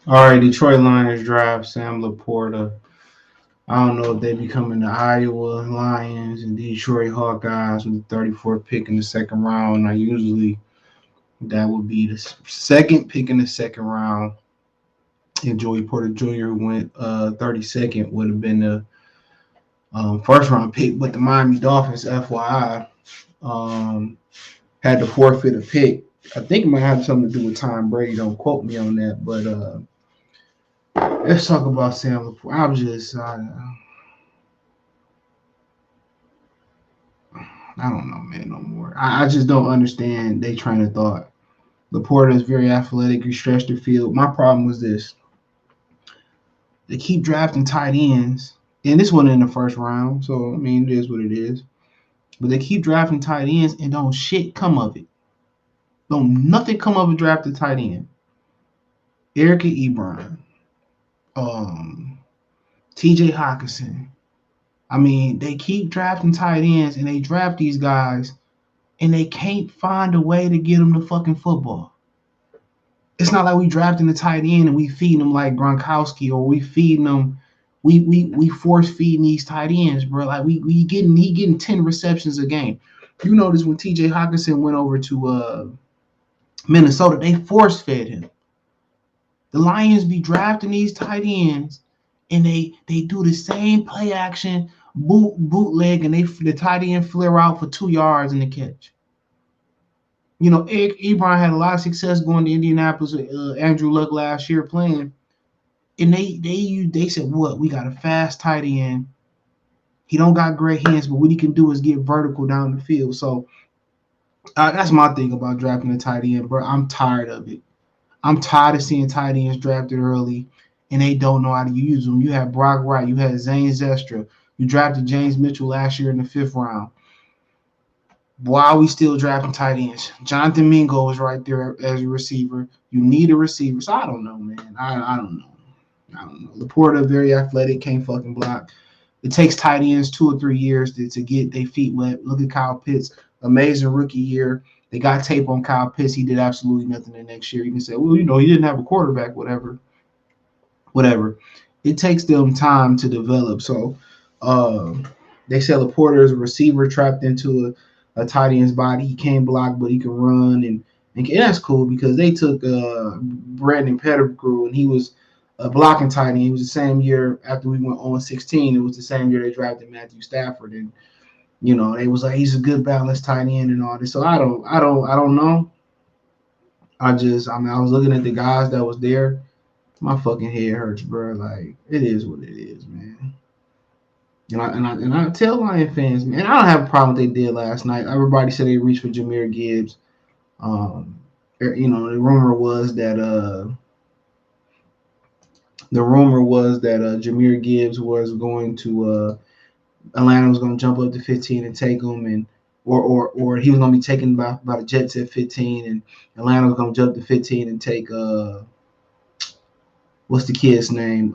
All right, Detroit Lions draft Sam LaPorta. I don't know if they becoming the Iowa Lions and Detroit Hawkeyes with the 34th pick in the second round. I usually that would be the second pick in the second round. And Joey Porter Jr. who went 32nd would have been the first round pick, but the Miami Dolphins, FYI, um, had to forfeit a pick. I think it might have something to do with Tom Brady. Don't quote me on that, but let's talk about Sam LaPorta. I don't know, man, no more. I just don't understand they train of thought. Laporta is very athletic. He stretched the field. My problem was this: they keep drafting tight ends, and this one in the first round. So I mean, it is what it is. But they keep drafting tight ends, and don't shit come of it. Don't nothing come of a drafted tight end. Erica Ebron, um, T.J. Hawkinson. I mean, they keep drafting tight ends, and they draft these guys, and they can't find a way to get them the fucking football. It's not like we drafting the tight end and we feeding them like Gronkowski, or we feeding them. We force feeding these tight ends, bro. Like we getting he getting 10 receptions a game. You notice when T.J. Hawkinson went over to Minnesota, they force fed him. The Lions be drafting these tight ends, and they do the same play action bootleg, and the tight end flare out for 2 yards in the catch. You know, Eric Ebron had a lot of success going to Indianapolis with Andrew Luck last year playing, and they said, what, we got a fast tight end. He don't got great hands, but what he can do is get vertical down the field. So that's my thing about drafting a tight end, bro. I'm tired of it. I'm tired of seeing tight ends drafted early and they don't know how to use them. You had Brock Wright, you had Zane Zestra, you drafted James Mitchell last year in the 5th round. Why are we still drafting tight ends? Jonathan Mingo was right there as a receiver. You need a receiver. So I don't know, man. I don't know. I don't know. Laporta, very athletic, can't fucking block. It takes tight ends 2 or 3 years to get their feet wet. Look at Kyle Pitts, amazing rookie year. They got tape on Kyle Pitts. He did absolutely nothing the next year. You can say, well, he didn't have a quarterback, whatever, whatever. It takes them time to develop. So uh, they said Laporta is a receiver trapped into a tight end's body. He can't block, but he can run, and that's cool because they took Brandon Pettigrew, and he was a blocking tight end. It was the same year after we went on 16. It was the same year they drafted Matthew Stafford, and they was like he's a good balanced tight end and all this. So I don't know. I was looking at the guys that was there. My fucking head hurts, bro. Like it is what it is, man. And I tell Lion fans, man, I don't have a problem with what they did last night. Everybody said they reached for Jahmyr Gibbs. Um, the rumor was that Jahmyr Gibbs was going to Atlanta was going to jump up to 15 and take him, and or he was going to be taken by the Jets at 15, and Atlanta was going to jump to 15 and take what's the kid's name?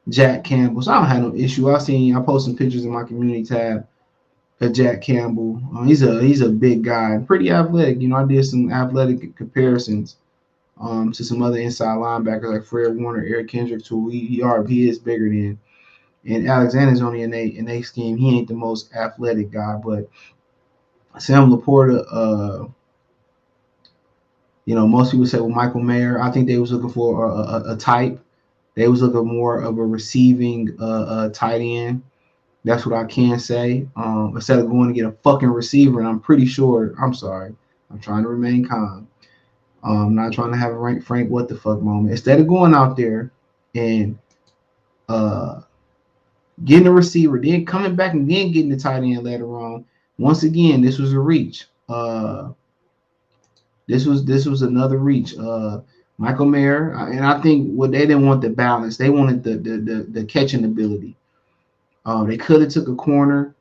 Jack Campbell. So I don't have no issue. I posted some pictures in my community tab of Jack Campbell. He's a big guy, pretty athletic. I did some athletic comparisons to some other inside linebackers like Fred Warner, Eric Kendricks, who he is bigger than. And Alexander's only in a scheme. He ain't the most athletic guy, but Sam Laporta. Most people say, well, Michael Mayer. I think they was looking for a type. They was looking more of a receiving tight end. That's what I can say. Instead of going to get a fucking receiver, and I'm pretty sure. I'm sorry. I'm trying to remain calm. I'm not trying to have a Frank what the fuck moment. Instead of going out there and uh, getting a receiver, then coming back and then getting the tight end later on. Once again, this was a reach. This was another reach. Michael Mayer, and I think what they didn't want the balance. They wanted the catching ability. They could have took a corner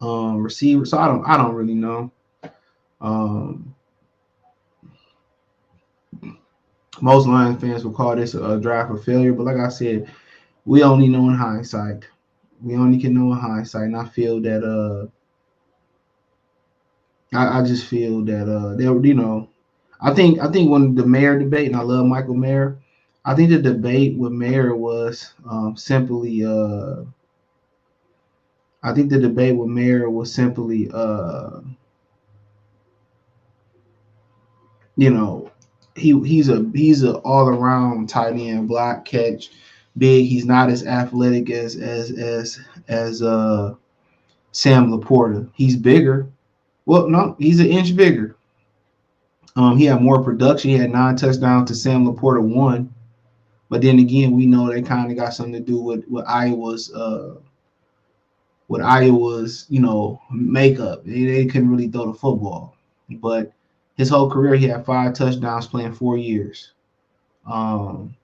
receiver. So I don't really know. Um, Most Lions fans will call this a draft of failure, but like I said, we only know in hindsight. We only can know in hindsight, and I feel that I just feel that they I think when the mayor debate, and I love Michael Mayer, I think the debate with Mayer was simply I think the debate with Mayer was simply you know, he's a all around tight end, block, catch, big. He's not as athletic as Sam LaPorta. He's bigger. Well, no, he's an inch bigger. He had more production. He had 9 touchdowns to Sam LaPorta one. But then again, we know they kind of got something to do with Iowa's makeup. They couldn't really throw the football. But his whole career, he had 5 touchdowns playing 4 years. Um,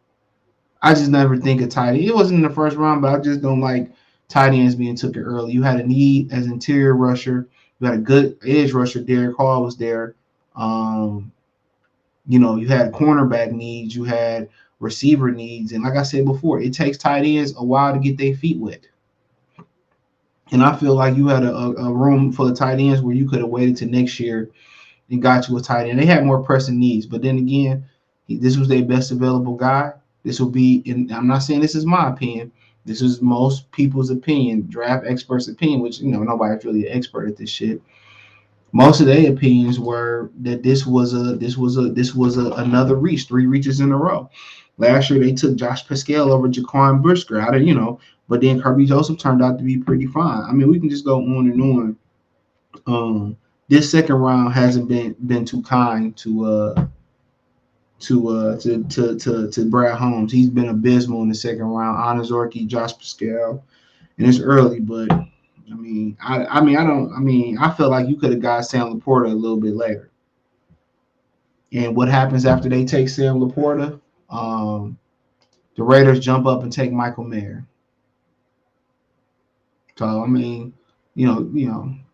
I just never think of tight end. It wasn't in the first round, but I just don't like tight ends being taken early. You had a need as interior rusher. You had a good edge rusher. Derek Hall was there. Um, you had cornerback needs. You had receiver needs. And like I said before, it takes tight ends a while to get their feet wet. And I feel like you had a room full of tight ends where you could have waited to next year and got you a tight end. They had more pressing needs, but then again, this was their best available guy. This will be, and I'm not saying this is my opinion. This is most people's opinion, draft experts' opinion, which nobody's really an expert at this shit. Most of their opinions were that this was another reach, 3 reaches in a row. Last year they took Josh Pascal over Jaquan Brisker out of. But then Kirby Joseph turned out to be pretty fine. I mean, we can just go on and on. This second round hasn't been too kind to Brad Holmes. He's been abysmal in the second round. Anazorki, Josh Pascal, and it's early, but I feel like you could have got Sam LaPorta a little bit later. And what happens after they take Sam LaPorta? The Raiders jump up and take Michael Mayer. So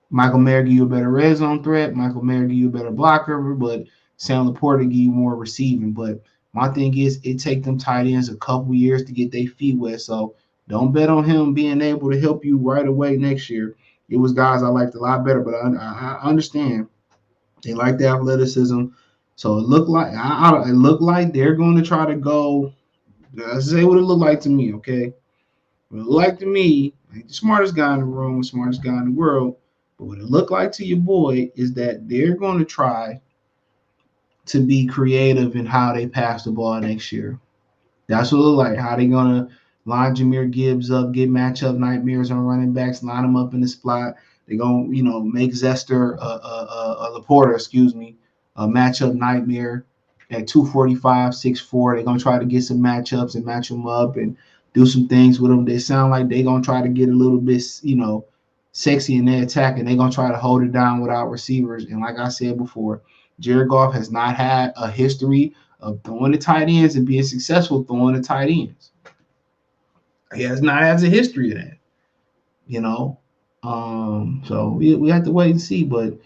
Michael Mayer give you a better red zone threat. Michael Mayer give you a better blocker, but Sam LaPorta give you more receiving. But my thing is, it take them tight ends a couple years to get their feet wet. So don't bet on him being able to help you right away next year. It was guys I liked a lot better, but I understand they like the athleticism. So it looked like they're going to try to go. Let's say what it looked like to me, okay? What it looked like to me, I ain't the smartest guy in the room, smartest guy in the world, but what it looked like to your boy is that they're going to try to be creative in how they pass the ball next year. That's what it looked like. How they going to line Jahmyr Gibbs up, get matchup nightmares on running backs, line them up in the spot. They're going to, make Zester, LaPorta, a matchup nightmare at 245, 6'4". They're going to try to get some matchups and match them up and do some things with them. They sound like they're going to try to get a little bit, sexy in their attack, and they're going to try to hold it down without receivers. And like I said before, Jared Goff has not had a history of throwing the tight ends and being successful throwing the tight ends. He has a history of that, you know. So we have to wait and see. But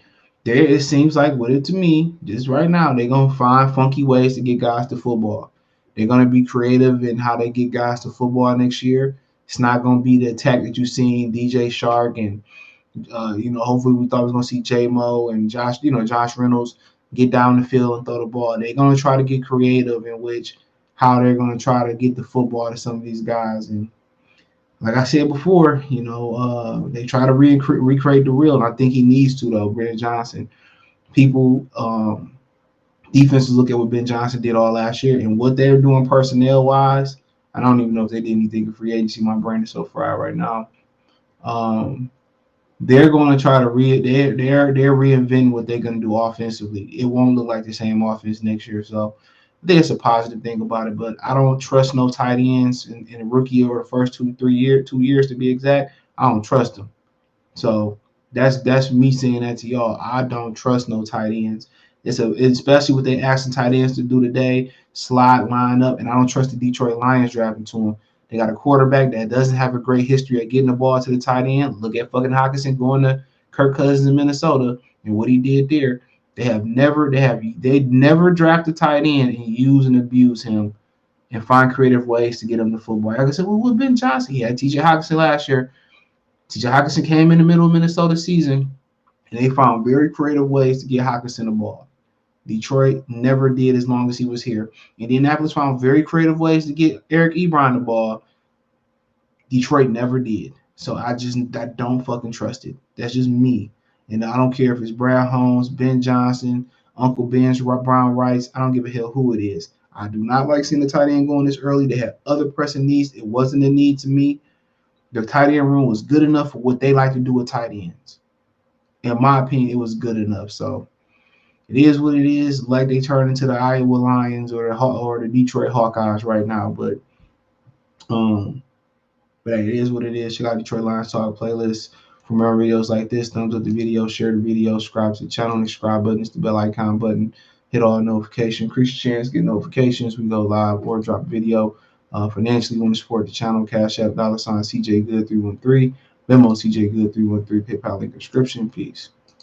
there, it seems like with it to me, just right now, they're gonna find funky ways to get guys to football. They're gonna be creative in how they get guys to football next year. It's not gonna be the attack that you've seen DJ Shark and hopefully we thought we was gonna see J Mo and Josh Reynolds get down the field and throw the ball. They're gonna try to get creative in which how they're gonna try to get the football to some of these guys. And like I said before, they try to recreate the real, and I think he needs to though. Ben Johnson, people, defenses look at what Ben Johnson did all last year and what they're doing personnel wise. I don't even know if they did anything in free agency. My brain is so fried right now. They're going to try to they're reinventing what they're going to do offensively. It won't look like the same offense next year. So I think it's a positive thing about it. But I don't trust no tight ends in a rookie or the first 2 years to be exact. I don't trust them. So that's me saying that to y'all. I don't trust no tight ends. Especially what they asking tight ends to do today, slide, line up, and I don't trust the Detroit Lions drafting to them. They got a quarterback that doesn't have a great history of getting the ball to the tight end. Look at fucking Hawkinson going to Kirk Cousins in Minnesota and what he did there. They never draft a tight end and use and abuse him and find creative ways to get him the football. Like I said, well, with Ben Johnson, he had T.J. Hawkinson last year. T.J. Hawkinson came in the middle of Minnesota season, and they found very creative ways to get Hawkinson the ball. Detroit never did as long as he was here. Indianapolis found very creative ways to get Eric Ebron the ball. Detroit never did. So I don't fucking trust it. That's just me. And I don't care if it's Brad Holmes, Ben Johnson, Uncle Ben's Brown Rice. I don't give a hell who it is. I do not like seeing the tight end going this early. They had other pressing needs. It wasn't a need to me. The tight end room was good enough for what they like to do with tight ends. In my opinion, it was good enough. So it is what it is. Like they turn into the Iowa Lions or the Detroit Hawkeyes right now. Um, but hey, it is what it is. Check out Detroit Lions Talk playlist for more videos like this. Thumbs up the video, share the video, subscribe to the channel. The subscribe button is the bell icon button. Hit all notifications. Increase your chance, get notifications. We go live or drop video. Financially, you want to support the channel. Cash App, $CJ Good 313. Venmo CJ Good 313. PayPal link description. Peace.